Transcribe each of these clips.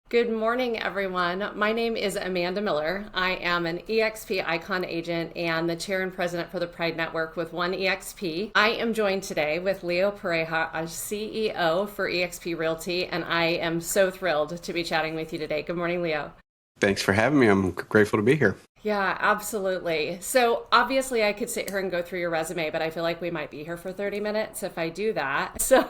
Good morning, everyone. My name is Amanda Miller. I am an EXP Icon agent and the chair and president for the Pride Network with One EXP. I am joined today with Leo Pareja, our CEO for EXP Realty, and I am so thrilled to be chatting with you today. Good morning, Leo. Thanks for having me. I'm grateful to be here. Yeah, absolutely. So obviously I could sit here and go through your resume, but I feel like we might be here for 30 minutes if I do that. So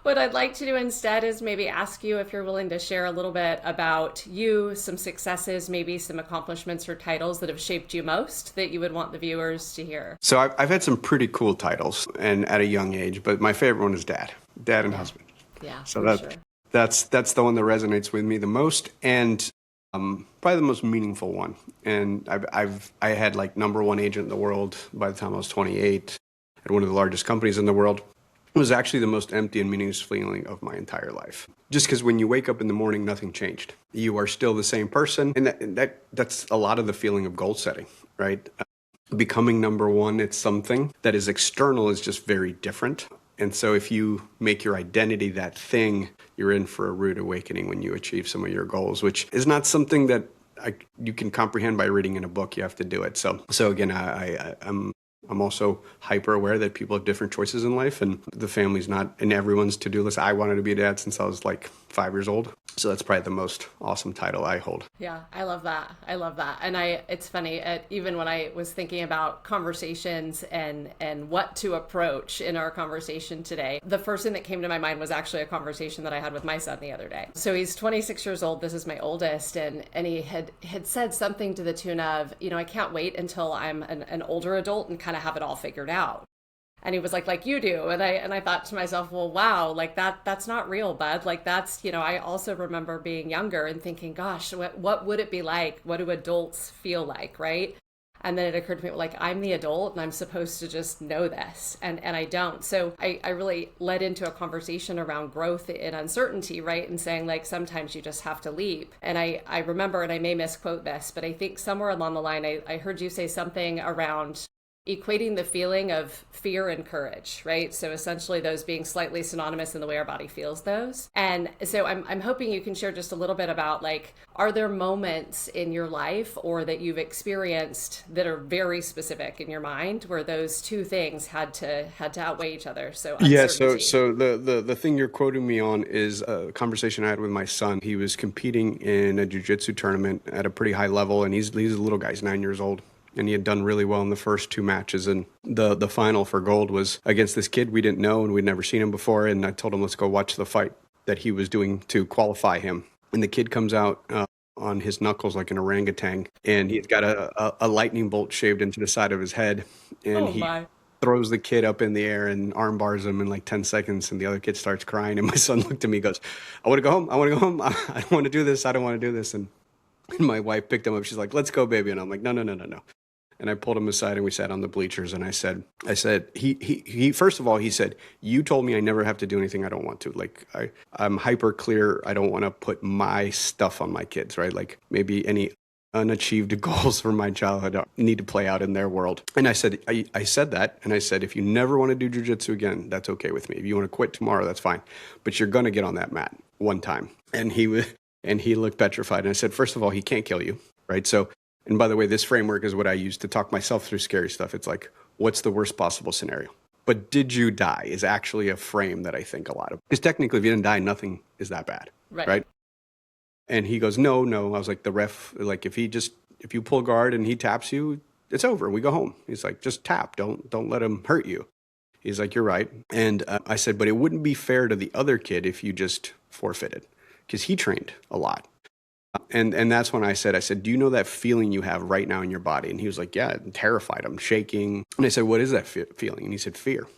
what I'd like to do instead is maybe ask you if you're willing to share a little bit about you, some successes, maybe some accomplishments or titles that have shaped you most that you would want the viewers to hear. So I've had some pretty cool titles and at a young age, but my favorite one is dad and Yeah, husband. yeah, So for sure. that's the one that resonates with me the most and probably the most meaningful one. And I had like number one agent in the world by the time I was 28 at one of the largest companies in the world. It was actually the most empty and meaningless feeling of my entire life. Just because when you wake up in the morning, nothing changed. You are still the same person, and that's a lot of the feeling of goal setting, right? Becoming number one, it's something that is external, is just very different. And so if you make your identity that thing, you're in for a rude awakening when you achieve some of your goals, which is not something that you can comprehend by reading in a book. You have to do it. So again, I'm also hyper aware that people have different choices in life, and the family's not in everyone's to-do list. I wanted to be a dad since I was like 5 years old. So that's probably the most awesome title I hold. Yeah, I love that. I love that. And it's funny, even when I was thinking about conversations and what to approach in our conversation today, the first thing that came to my mind was actually a conversation that I had with my son the other day. So he's 26 years old. This is my oldest, and he had said something to the tune of, I can't wait until I'm an older adult and kind of have it all figured out. And he was like you do. And I thought to myself, well, wow, like that's not real, bud. Like that's, I also remember being younger and thinking, gosh, what would it be like? What do adults feel like, right? And then it occurred to me, like, I'm the adult and I'm supposed to just know this. And I don't. So I really led into a conversation around growth and uncertainty, right? And saying, like, sometimes you just have to leap. And I remember, and I may misquote this, but I think somewhere along the line, I heard you say something around equating the feeling of fear and courage, right? So essentially those being slightly synonymous in the way our body feels those. And so I'm hoping you can share just a little bit about, like, are there moments in your life or that you've experienced that are very specific in your mind where those two things had to outweigh each other? So Yeah, so uncertainty. so the thing you're quoting me on is a conversation I had with my son. He was competing in a jiu-jitsu tournament at a pretty high level, and he's a little guy, he's 9 years old. And he had done really well in the first two matches. And the final for gold was against this kid we didn't know and we'd never seen him before. And I told him, let's go watch the fight that he was doing to qualify him. And the kid comes out on his knuckles like an orangutan. And he's got a lightning bolt shaved into the side of his head. And Oh he my. throws the kid up in the air and arm bars him in like 10 seconds. And the other kid starts crying. And my son looked at me and goes, I want to go home. I want to go home. I don't want to do this. I don't want to do this. And my wife picked him up. She's like, let's go, baby. And I'm like, no, no, no, no, no. And I pulled him aside and we sat on the bleachers and he first of all, he said, you told me I never have to do anything I don't want to. Like I'm hyper clear. I don't want to put my stuff on my kids, right? Like maybe any unachieved goals from my childhood need to play out in their world. And I said that. And I said, if you never want to do jujitsu again, that's okay with me. If you want to quit tomorrow, that's fine. But you're going to get on that mat one time. And he looked petrified. And I said, first of all, he can't kill you, right? So, and by the way, this framework is what I use to talk myself through scary stuff. It's like, what's the worst possible scenario? But did you die is actually a frame that I think a lot of. Because technically, if you didn't die, nothing is that bad, Right. right? And he goes, no, no. I was like, the ref, like if you pull guard and he taps you, it's over. We go home. He's like, just tap. Don't let him hurt you. He's like, you're right. And I said, but it wouldn't be fair to the other kid if you just forfeited because he trained a lot. And that's when I said, do you know that feeling you have right now in your body? And he was like, yeah, I'm terrified. I'm shaking. And I said, what is that feeling? And he said, fear.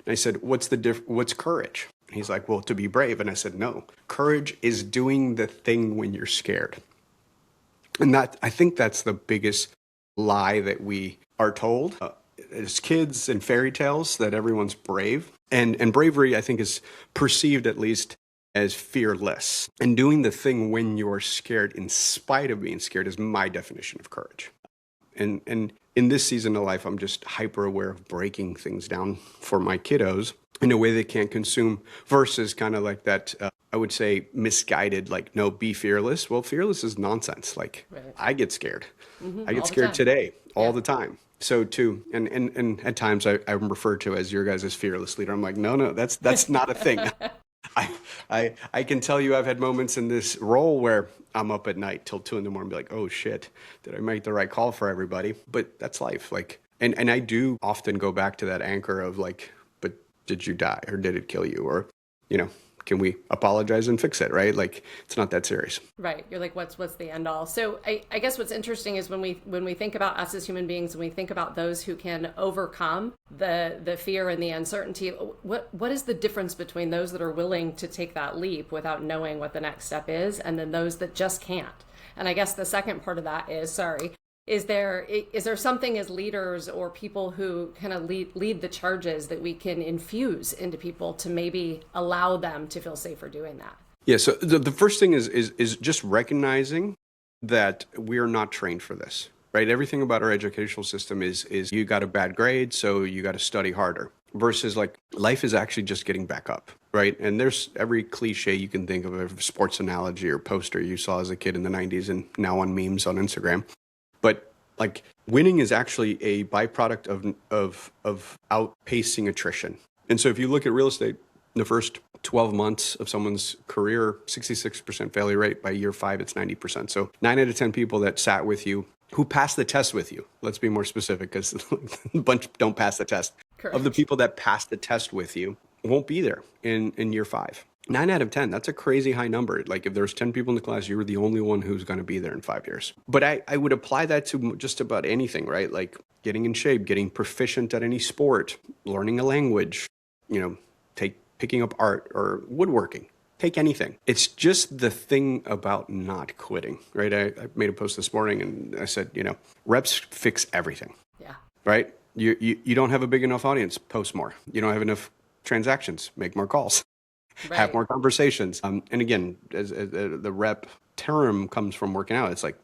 And I said, what's courage? And he's like, well, to be brave. And I said, no, courage is doing the thing when you're scared. And I think that's the biggest lie that we are told as kids in fairy tales, that everyone's brave. And bravery, I think, is perceived at least as fearless. And doing the thing when you're scared in spite of being scared is my definition of courage. And in this season of life, I'm just hyper aware of breaking things down for my kiddos in a way they can't consume versus kind of like that I would say misguided, like, no, be fearless. Well, fearless is nonsense. Like, Right. I get scared. I get All the scared time. today, all Yeah. the time. So too, and at times I'm referred to as your guys' fearless leader. I'm like, no, that's not a thing. I, I can tell you I've had moments in this role where I'm up at night till 2 in the morning, and be like, oh shit, did I make the right call for everybody? But that's life. Like, and I do often go back to that anchor of like, but did you die or did it kill you? Or, you know, can we apologize and fix it? Right? Like, it's not that serious. Right. You're like, what's the end all? So I guess what's interesting is when we think about us as human beings and we think about those who can overcome the fear and the uncertainty, what is the difference between those that are willing to take that leap without knowing what the next step is, and then those that just can't? And I guess the second part of that is, sorry, is there something as leaders or people who kind of lead the charges that we can infuse into people to maybe allow them to feel safer doing that? Yeah. So the first thing is just recognizing that we are not trained for this, right? Everything about our educational system is you got a bad grade, so you got to study harder. Versus like life is actually just getting back up, right? And there's every cliche you can think of a sports analogy or poster you saw as a kid in the 90s and now on memes on Instagram. But like winning is actually a byproduct of outpacing attrition. And so if you look at real estate, the first 12 months of someone's career, 66% failure rate. By year 5, it's 90%. So 9 out of 10 people that sat with you, who passed the test with you, let's be more specific because a bunch don't pass the test. Correct. Of the people that passed the test with you, won't be there in year 5. 9 out of 10, that's a crazy high number. Like if there's 10 people in the class, you were the only one who's going to be there in 5 years. But I would apply that to just about anything, right? Like getting in shape, getting proficient at any sport, learning a language, you know, picking up art or woodworking, take anything. It's just the thing about not quitting, right? I made a post this morning and I said, you know, reps fix everything. Yeah. Right? You don't have a big enough audience, post more. You don't have enough transactions, make more calls. Right. Have more conversations. And again, as the rep term comes from working out, it's like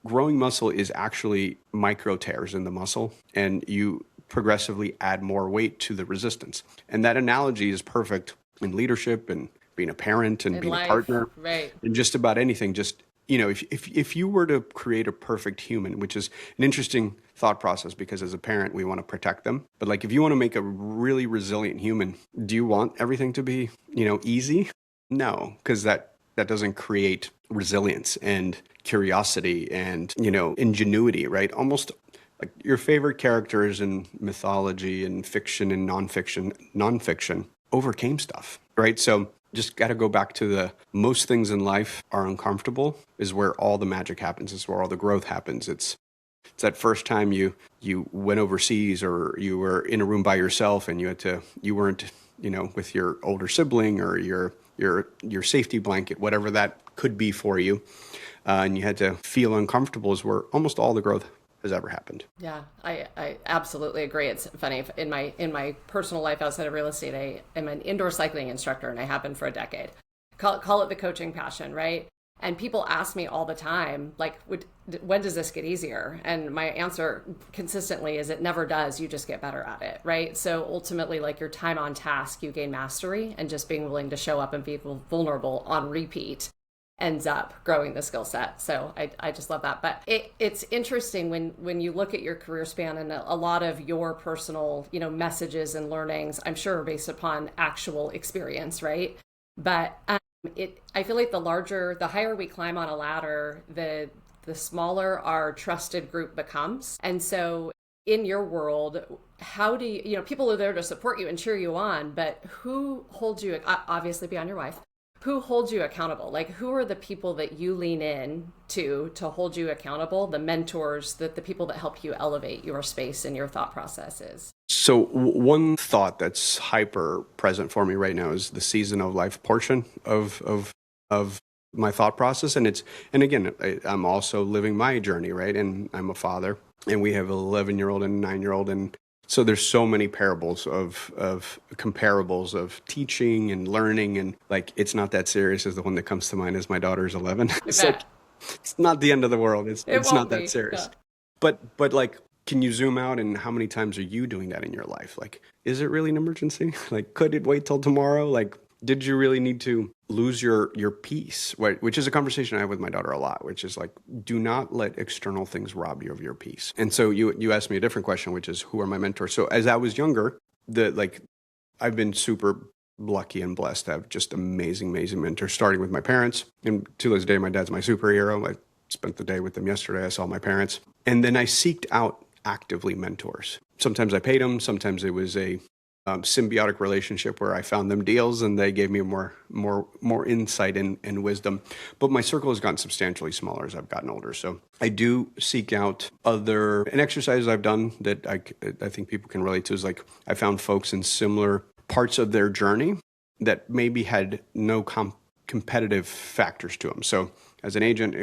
growing muscle is actually micro tears in the muscle, and you progressively add more weight to the resistance. And that analogy is perfect in leadership and being a parent and In being life, a partner, right? and just about anything. Just, you know, if you were to create a perfect human, which is an interesting thought process because as a parent, we want to protect them. But like if you want to make a really resilient human, do you want everything to be, you know, easy? No, because that doesn't create resilience and curiosity and, you know, ingenuity, right? Almost like your favorite characters in mythology and fiction and nonfiction overcame stuff, right? So just got to go back to the most things in life are uncomfortable is where all the magic happens. It's where all the growth happens. It's that first time you went overseas or you were in a room by yourself and you weren't, you know, with your older sibling or your safety blanket, whatever that could be for you. And you had to feel uncomfortable is where almost all the growth has ever happened. Yeah, I absolutely agree. It's funny, in my personal life outside of real estate, I am an indoor cycling instructor and I have been for a decade. Call it the coaching passion, right? And people ask me all the time, like, when does this get easier? And my answer consistently is it never does. You just get better at it, right? So ultimately, like your time on task, you gain mastery, and just being willing to show up and be vulnerable on repeat ends up growing the skill set. So I just love that. But it's interesting when you look at your career span, and a lot of your personal, you know, messages and learnings, I'm sure are based upon actual experience, right? But I feel like the higher we climb on a ladder, the smaller our trusted group becomes. And so in your world, how do you know, people are there to support you and cheer you on, but who holds you, obviously beyond your wife, who holds you accountable? Like, who are the people that you lean in to hold you accountable, the mentors, the people that help you elevate your space and your thought processes? So one thought that's hyper present for me right now is the season of life portion of my thought process. And again, I'm also living my journey, right? And I'm a father, and we have an 11-year-old and a 9-year-old. And so there's so many parables of comparables of teaching and learning, and like it's not that serious as the one that comes to mind is my daughter's 11. It's like, it's not the end of the world. It's not that serious. No. But like, can you zoom out, and how many times are you doing that in your life? Like, is it really an emergency? Like, could it wait till tomorrow? Like, did you really need to lose your peace? Which is a conversation I have with my daughter a lot, which is like, do not let external things rob you of your peace. And so you asked me a different question, which is, who are my mentors? So as I was younger, I've been super lucky and blessed to have just amazing, amazing mentors, starting with my parents. And to this day, my dad's my superhero. I spent the day with them yesterday. I saw my parents. And then I seeked out actively mentors. Sometimes I paid them. Sometimes it was a symbiotic relationship where I found them deals and they gave me more insight and wisdom. But my circle has gotten substantially smaller as I've gotten older. So I do seek out an exercise I've done that I think people can relate to is like, I found folks in similar parts of their journey that maybe had no competitive factors to them. So as an agent,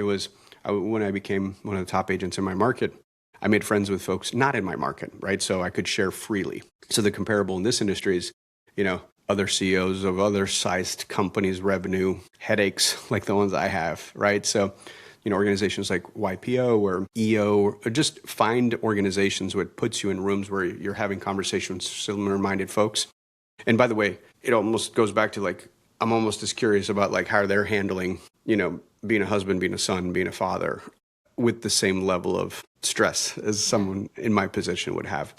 when I became one of the top agents in my market, I made friends with folks not in my market, right? So I could share freely. So the comparable in this industry is, other CEOs of other sized companies' revenue headaches like the ones I have, right? So, organizations like YPO or EO, or just find organizations where it puts you in rooms where you're having conversations with similar-minded folks. And by the way, it almost goes back to like, I'm almost as curious about like how they're handling, being a husband, being a son, being a father with the same level of stress as someone in my position would have.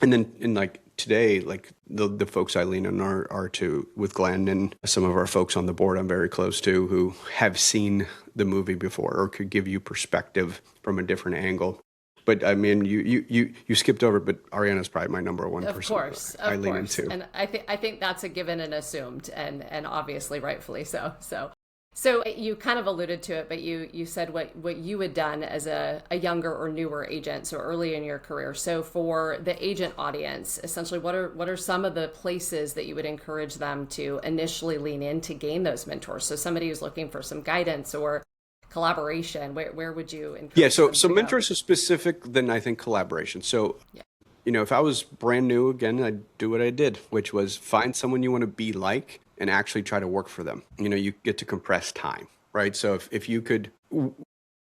And then in like today, like the folks I lean on are with Glenn and some of our folks on the board I'm very close to who have seen the movie before or could give you perspective from a different angle. But I mean, you skipped over, but Ariana's probably my number one person. Of course. I lean into. And I think that's a given and assumed, and obviously rightfully so. So you kind of alluded to it, but you said what you had done as a younger or newer agent, so early in your career. So for the agent audience, essentially, what are some of the places that you would encourage them to initially lean in to gain those mentors? So somebody who's looking for some guidance or collaboration, where would you encourage them so to mentors go? are specific than I think collaboration. So, if I was brand new again, I'd do what I did, which was find someone you want to be like and actually try to work for them. You get to compress time, right? So if you could,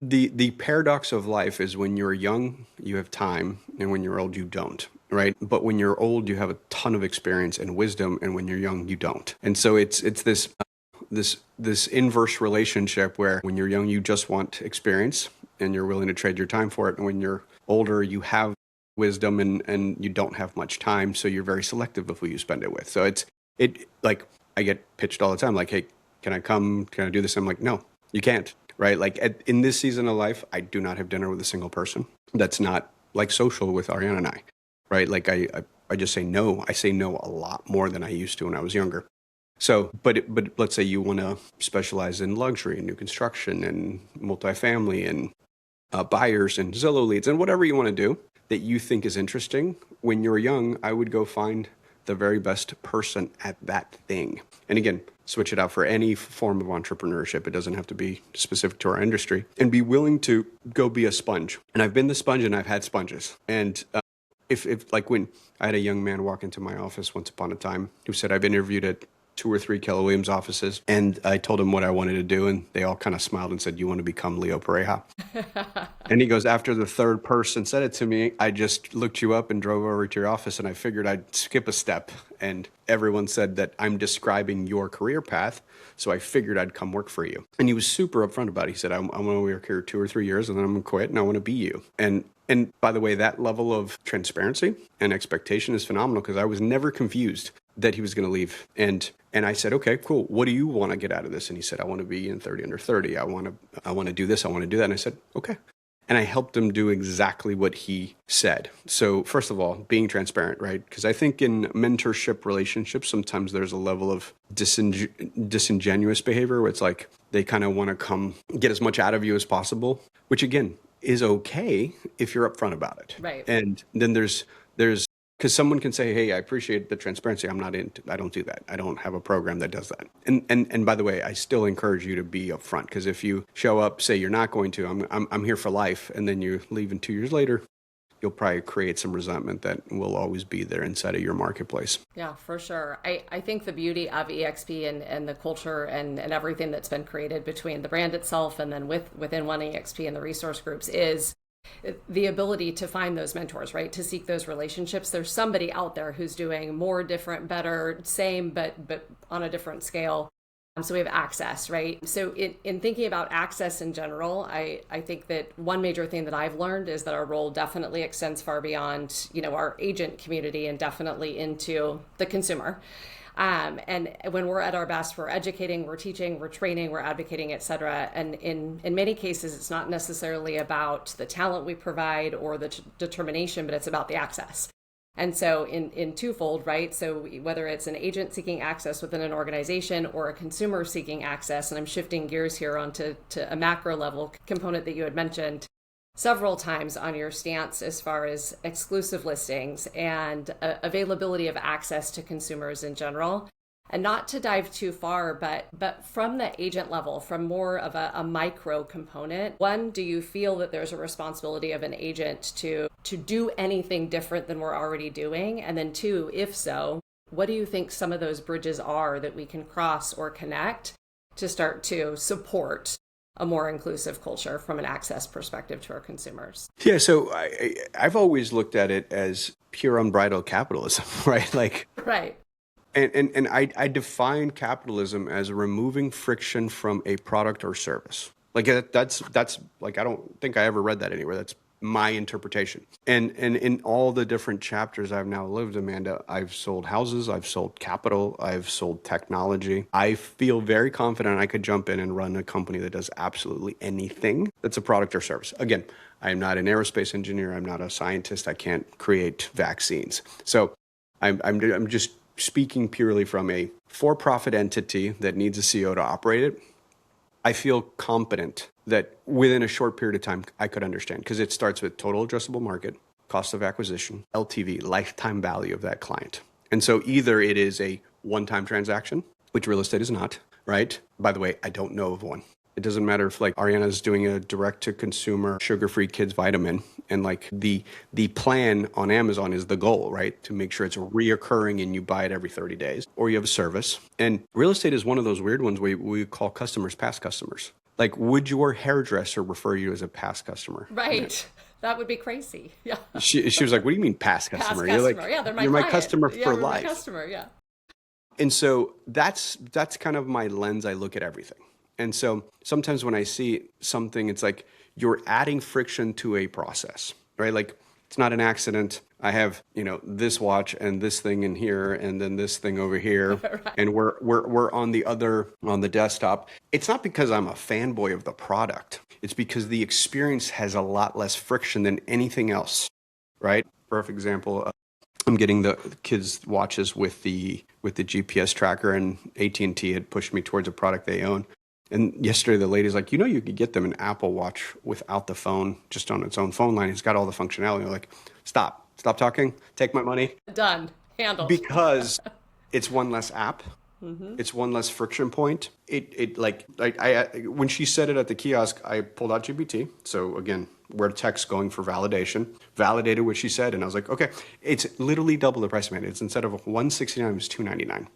the paradox of life is when you're young, you have time, and when you're old, you don't, right? But when you're old, you have a ton of experience and wisdom, and when you're young, you don't. And so it's this inverse relationship where when you're young, you just want experience and you're willing to trade your time for it. And when you're older, you have wisdom and you don't have much time. So you're very selective of who you spend it with. So it like I get pitched all the time, like, hey, can I come? Can I do this? I'm like, no, you can't, right? Like in this season of life, I do not have dinner with a single person that's not like social with Ariana and I, right? Like I just say no. I say no a lot more than I used to when I was younger. So, but let's say you want to specialize in luxury and new construction and multifamily and buyers and Zillow leads and whatever you want to do that you think is interesting. When you're young, I would go find the very best person at that thing. And again, switch it out for any form of entrepreneurship. It doesn't have to be specific to our industry, and be willing to go be a sponge. And I've been the sponge and I've had sponges. And if like when I had a young man walk into my office once upon a time who said, I've interviewed at 2 or 3 Keller Williams offices, and I told him what I wanted to do, and they all kind of smiled and said, you want to become Leo Pareja? And he goes, after the third person said it to me, I just looked you up and drove over to your office, and I figured I'd skip a step, and everyone said that I'm describing your career path, so I figured I'd come work for you. And he was super upfront about it. He said, I want to work here 2 or 3 years, and then I'm going to quit, and I want to be you. And by the way, that level of transparency and expectation is phenomenal, because I was never confused that he was going to leave. And I said, okay, cool. What do you want to get out of this? And he said, I want to be in 30 under 30. I want to do this. I want to do that. And I said, okay. And I helped him do exactly what he said. So first of all, being transparent, right? Because I think in mentorship relationships, sometimes there's a level of disingenuous behavior where it's like they kind of want to come get as much out of you as possible, which again is okay if you're upfront about it. Right. And then there's because someone can say, hey, I appreciate the transparency. I don't do that. I don't have a program that does that. And by the way, I still encourage you to be upfront, because if you show up, say you're not going to, I'm here for life, and then you leave in 2 years later, you'll probably create some resentment that will always be there inside of your marketplace. Yeah, for sure. I think the beauty of EXP and the culture and everything that's been created between the brand itself and then within one EXP and the resource groups is the ability to find those mentors, right? To seek those relationships. There's somebody out there who's doing more, different, better, same, but on a different scale. So we have access, right? So in thinking about access in general, I think that one major thing that I've learned is that our role definitely extends far beyond, our agent community and definitely into the consumer. And when we're at our best, we're educating, we're teaching, we're training, we're advocating, et cetera. And in many cases, it's not necessarily about the talent we provide or the determination, but it's about the access. And so in twofold, right? So whether it's an agent seeking access within an organization or a consumer seeking access, and I'm shifting gears here onto a macro level component that you had mentioned several times on your stance as far as exclusive listings and availability of access to consumers in general. And not to dive too far, but from the agent level, from more of a micro component, one, do you feel that there's a responsibility of an agent to do anything different than we're already doing? And then two, if so, what do you think some of those bridges are that we can cross or connect to start to support a more inclusive culture from an access perspective to our consumers? Yeah, so I've always looked at it as pure unbridled capitalism, right? Right. And I define capitalism as removing friction from a product or service. That's like, I don't think I ever read that anywhere. That's my interpretation. And in all the different chapters I've now lived, Amanda, I've sold houses, I've sold capital, I've sold technology. I feel very confident I could jump in and run a company that does absolutely anything that's a product or service. Again, I'm not an aerospace engineer. I'm not a scientist. I can't create vaccines. So I'm just speaking purely from a for-profit entity that needs a CEO to operate it. I feel competent that within a short period of time, I could understand, because it starts with total addressable market, cost of acquisition, LTV, lifetime value of that client. And so either it is a one-time transaction, which real estate is not, right? By the way, I don't know of one. It doesn't matter if like Ariana is doing a direct-to-consumer sugar-free kids vitamin, and like the plan on Amazon is the goal, right? To make sure it's reoccurring and you buy it every 30 days, or you have a service. And real estate is one of those weird ones where we call customers past customers. Like, would your hairdresser refer you as a past customer? Right. That would be crazy. Yeah. She was like, what do you mean past customer? Past You're customer. like, Yeah, they're my you're client. my customer Yeah, for we're life. My customer, yeah. And so that's kind of my lens. I look at everything. And so sometimes when I see something, it's like you're adding friction to a process, right? Like, it's not an accident. I have, this watch and this thing in here and then this thing over here. Right. And we're on the desktop. It's not because I'm a fanboy of the product. It's because the experience has a lot less friction than anything else, right? Perfect example. I'm getting the kids' watches with the GPS tracker, and AT&T had pushed me towards a product they own. And yesterday, the lady's like, you could get them an Apple Watch without the phone, just on its own phone line. It's got all the functionality. You're like, stop talking, take my money. Done, handled. Because it's one less app. Mm-hmm. It's one less friction point. When she said it at the kiosk, I pulled out GPT. So again, where text going for validation, validated what she said. And I was like, okay, it's literally double the price, man. It's instead of $169, it's $299.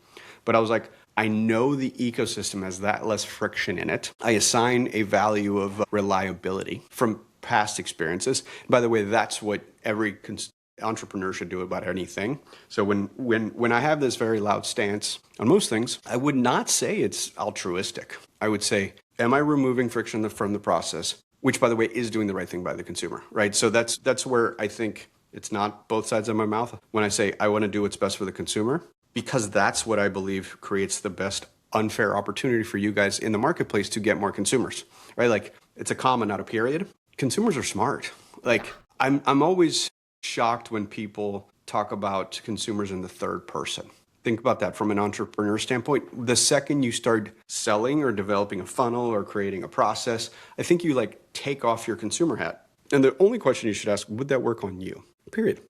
But I was like, I know the ecosystem has that less friction in it. I assign a value of reliability from past experiences. By the way, that's what every entrepreneur should do about anything. So when I have this very loud stance on most things, I would not say it's altruistic. I would say, am I removing friction from the process? Which, by the way, is doing the right thing by the consumer, right? So that's where I think it's not both sides of my mouth when I say I want to do what's best for the consumer, because that's what I believe creates the best unfair opportunity for you guys in the marketplace to get more consumers, right? Like, it's a comma, not a period. Consumers are smart. Like, I'm always shocked when people talk about consumers in the third person. Think about that from an entrepreneur standpoint. The second you start selling or developing a funnel or creating a process, I think you take off your consumer hat. And the only question you should ask, would that work on you? Period.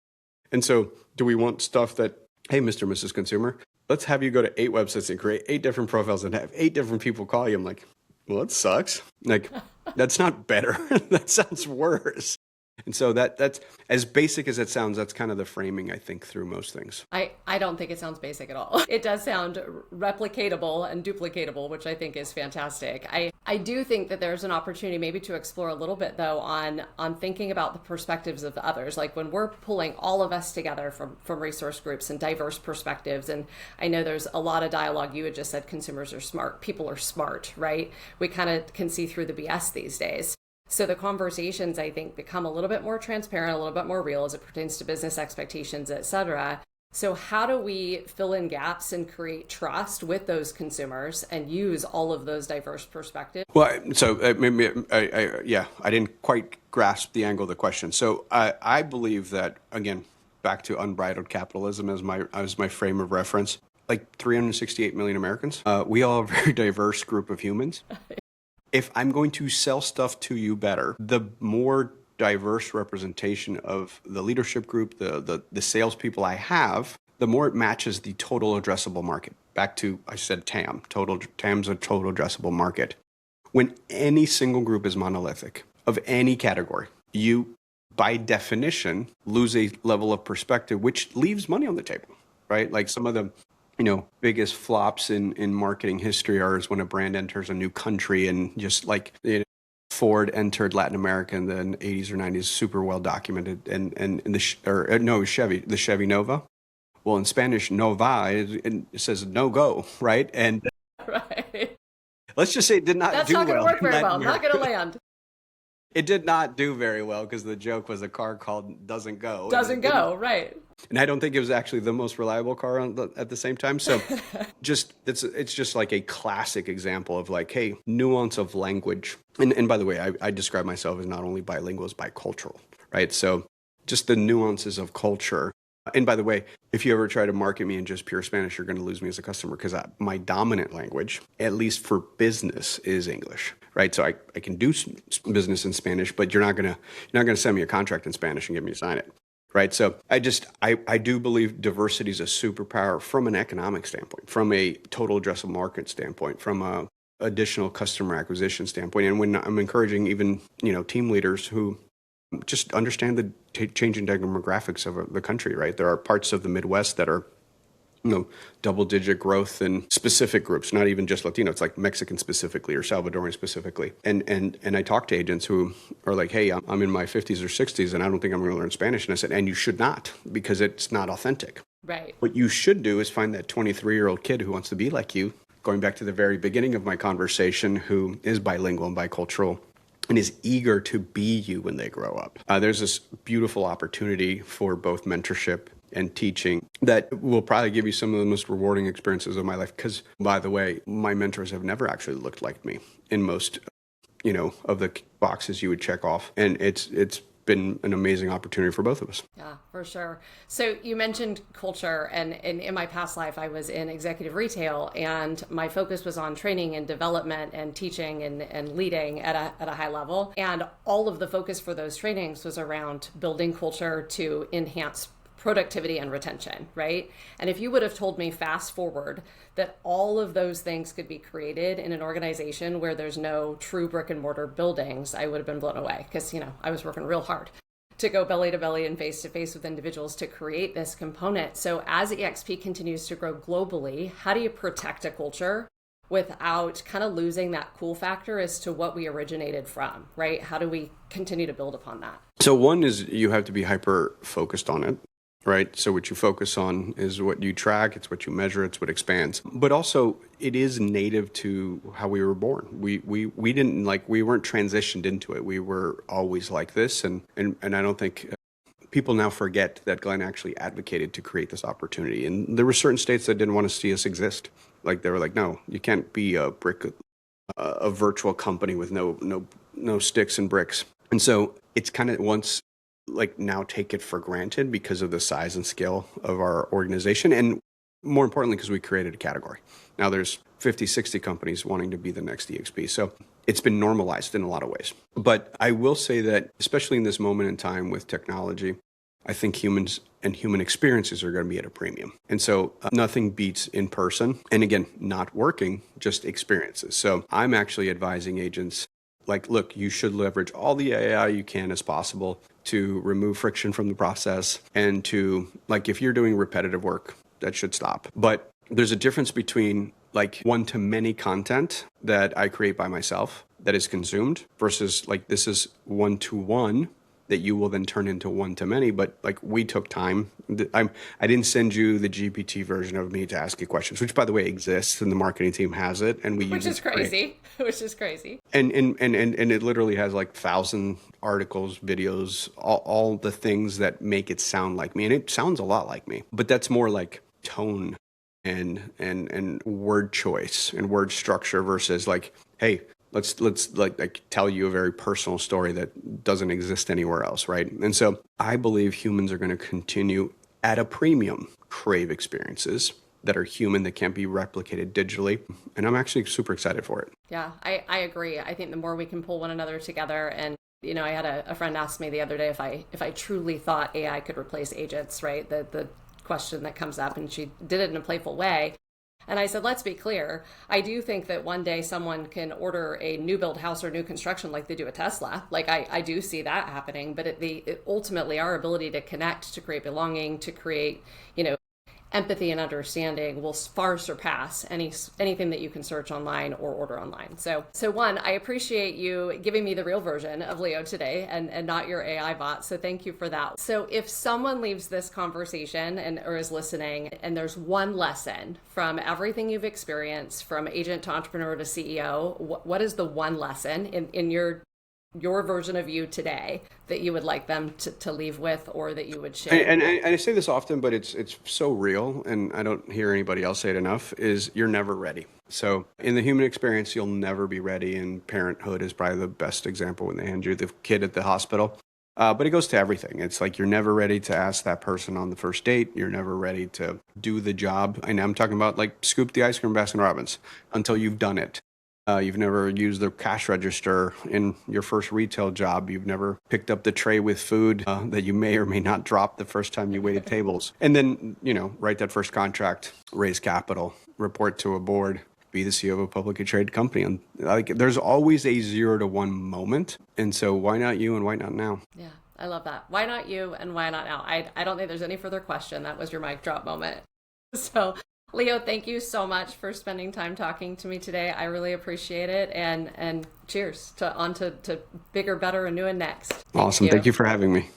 And so do we want stuff that, hey, Mr. and Mrs. Consumer, let's have you go to 8 websites and create 8 different profiles and have 8 different people call you? I'm like, well, it sucks. Like, that's not better. That sounds worse. And so that's as basic as it sounds, that's kind of the framing, I think, through most things. I don't think it sounds basic at all. It does sound replicatable and duplicatable, which I think is fantastic. I do think that there's an opportunity maybe to explore a little bit though on thinking about the perspectives of others. Like when we're pulling all of us together from resource groups and diverse perspectives, and I know there's a lot of dialogue. You had just said consumers are smart, people are smart, right? We kind of can see through the BS these days. So the conversations, I think, become a little bit more transparent, a little bit more real as it pertains to business expectations, et cetera. So how do we fill in gaps and create trust with those consumers and use all of those diverse perspectives? Well, so maybe yeah, I didn't quite grasp the angle of the question. So I believe that, again, back to unbridled capitalism as my frame of reference, like 368 million Americans, we all are a very diverse group of humans. If I'm going to sell stuff to you better, the more diverse representation of the leadership group, the salespeople I have, the more it matches the total addressable market. Back to, I said TAM. TAM's a total addressable market. When any single group is monolithic of any category, you, by definition, lose a level of perspective, which leaves money on the table, right? Like some of the biggest flops in marketing history are is when a brand enters a new country and just like Ford entered Latin America in the 80s or 90s, super well documented, and Chevy, the Chevy Nova. Well, in Spanish, Nova, it says no go, right? And right. Let's just say it did not That's do well. That's not going to work very well. Not going to land. It did not do very well because the joke was a car called Doesn't Go. Doesn't go, right. And I don't think it was actually the most reliable car at the same time. So it's just like a classic example of like, hey, nuance of language. And by the way, I describe myself as not only bilingual, as bicultural, right? So just the nuances of culture. And by the way, if you ever try to market me in just pure Spanish, you're going to lose me as a customer because my dominant language, at least for business, is English, right? So I can do business in Spanish, but you're not going to send me a contract in Spanish and get me to sign it. Right. So I do believe diversity is a superpower from an economic standpoint, from a total addressable market standpoint, from a additional customer acquisition standpoint. And when I'm encouraging even, team leaders who just understand the changing demographics of the country, right? There are parts of the Midwest that are double-digit growth in specific groups, not even just Latino. It's like Mexican specifically or Salvadorian specifically. And I talk to agents who are like, hey, I'm in my 50s or 60s and I don't think I'm going to learn Spanish. And I said, and you should not, because it's not authentic. Right. What you should do is find that 23-year-old kid who wants to be like you, going back to the very beginning of my conversation, who is bilingual and bicultural and is eager to be you when they grow up. There's this beautiful opportunity for both mentorship and teaching that will probably give you some of the most rewarding experiences of my life. Because, by the way, my mentors have never actually looked like me in most, of the boxes you would check off. And it's been an amazing opportunity for both of us. Yeah, for sure. So you mentioned culture, and in my past life, I was in executive retail, and my focus was on training and development and teaching and leading at a high level. And all of the focus for those trainings was around building culture to enhance productivity and retention, right? And if you would have told me fast forward that all of those things could be created in an organization where there's no true brick and mortar buildings, I would have been blown away because, I was working real hard to go belly to belly and face to face with individuals to create this component. So as EXP continues to grow globally, how do you protect a culture without kind of losing that cool factor as to what we originated from, right? How do we continue to build upon that? So one is you have to be hyper focused on it. Right. So what you focus on is what you track. It's what you measure. It's what expands. But also, it is native to how we were born. We weren't transitioned into it. We were always like this. And I don't think people now forget that Glenn actually advocated to create this opportunity. And there were certain states that didn't want to see us exist. Like they were like, no, you can't be a virtual company with no sticks and bricks. And so it's kind of once. Like now take it for granted because of the size and scale of our organization. And more importantly, because we created a category. Now there's 50, 60 companies wanting to be the next EXP. So it's been normalized in a lot of ways. But I will say that, especially in this moment in time with technology, I think humans and human experiences are going to be at a premium. And so nothing beats in person. And again, not working, just experiences. So I'm actually advising agents like, look, you should leverage all the AI you can as possible to remove friction from the process and to, like, if you're doing repetitive work, that should stop. But there's a difference between like one-to-many content that I create by myself that is consumed versus like this is one-to-one that you will then turn into one-to-many. But like we took time. I didn't send you the GPT version of me to ask you questions, which by the way exists and the marketing team has it, and we use Which is crazy. Which is crazy. And it literally has like 1,000 articles, videos, all the things that make it sound like me, and it sounds a lot like me. But that's more like tone and word choice and word structure versus like, hey, let's like tell you a very personal story that doesn't exist anywhere else, right? And so I believe humans are going to continue at a premium crave experiences that are human, that can't be replicated digitally. And I'm actually super excited for it. Yeah, I agree. I think the more we can pull one another together, and I had a friend ask me the other day if I truly thought AI could replace agents, right? The question that comes up, and she did it in a playful way. And I said, let's be clear. I do think that one day someone can order a new build house or new construction like they do a Tesla. Like I do see that happening, but ultimately our ability to connect, to create belonging, to create, empathy and understanding will far surpass anything that you can search online or order online. So one, I appreciate you giving me the real version of Leo today and not your AI bot. So thank you for that. So if someone leaves this conversation or is listening, and there's one lesson from everything you've experienced, from agent to entrepreneur to CEO, what is the one lesson in your version of you today that you would like them to leave with, or that you would share? And I say this often, but it's so real, and I don't hear anybody else say it enough, is you're never ready. So in the human experience, you'll never be ready, and parenthood is probably the best example when they hand you the kid at the hospital. But it goes to everything. It's like you're never ready to ask that person on the first date. You're never ready to do the job. And I'm talking about like scoop the ice cream Baskin Robbins until you've done it. You've never used the cash register in your first retail job. You've never picked up the tray with food that you may or may not drop the first time you waited tables. And then, write that first contract, raise capital, report to a board, be the CEO of a publicly traded company. And like, there's always a 0 to 1 moment. And so why not you and why not now? Yeah, I love that. Why not you and why not now? I don't think there's any further question. That was your mic drop moment. So Leo, thank you so much for spending time talking to me today. I really appreciate it. And cheers to bigger, better, and new and next. Awesome. Thank you for having me.